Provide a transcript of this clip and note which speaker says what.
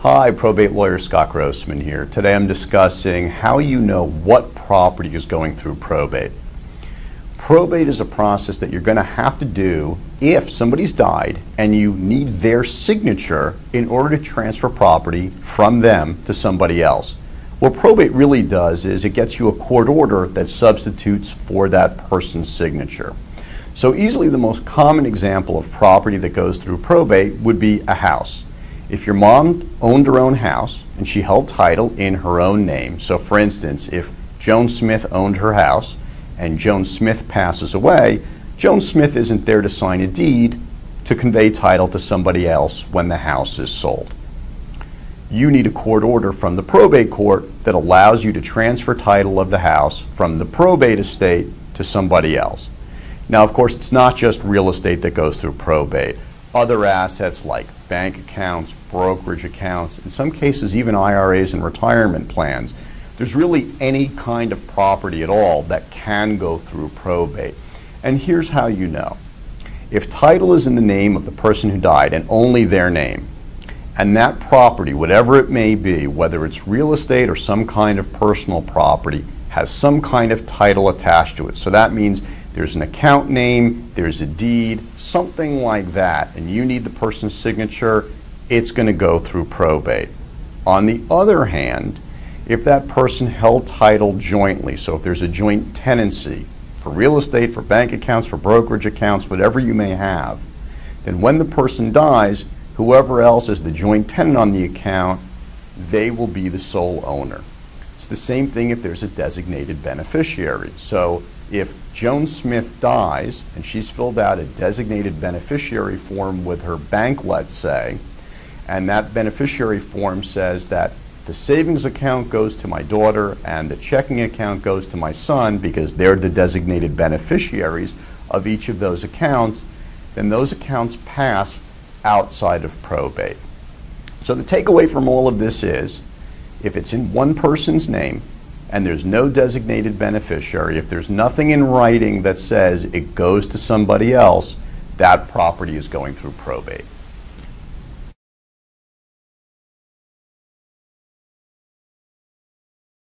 Speaker 1: Hi, probate lawyer Scott Grossman here. Today I'm discussing how you know what property is going through probate. Probate is a process that you're going to have to do if somebody's died and you need their signature in order to transfer property from them to somebody else. What probate really does is it gets you a court order that substitutes for that person's signature. So easily the most common example of property that goes through probate would be a house. If your mom owned her own house and she held title in her own name, so for instance, if Joan Smith owned her house and Joan Smith passes away, Joan Smith isn't there to sign a deed to convey title to somebody else when the house is sold. You need a court order from the probate court that allows you to transfer title of the house from the probate estate to somebody else. Now, of course, it's not just real estate that goes through probate. Other assets like bank accounts, brokerage accounts, in some cases even IRAs and retirement plans. There's really any kind of property at all that can go through probate. And here's how you know. If title is in the name of the person who died and only their name, and that property, whatever it may be, whether it's real estate or some kind of personal property, has some kind of title attached to it. So that means there's an account name, there's a deed, something like that, and you need the person's signature, it's going to go through probate. On the other hand, if that person held title jointly, so if there's a joint tenancy for real estate, for bank accounts, for brokerage accounts, whatever you may have, then when the person dies, whoever else is the joint tenant on the account, they will be the sole owner. It's the same thing if there's a designated beneficiary. So if Joan Smith dies and she's filled out a designated beneficiary form with her bank, let's say, and that beneficiary form says that the savings account goes to my daughter and the checking account goes to my son because they're the designated beneficiaries of each of those accounts, then those accounts pass outside of probate. So the takeaway from all of this is, if it's in one person's name and there's no designated beneficiary, if there's nothing in writing that says it goes to somebody else, that property is going through probate.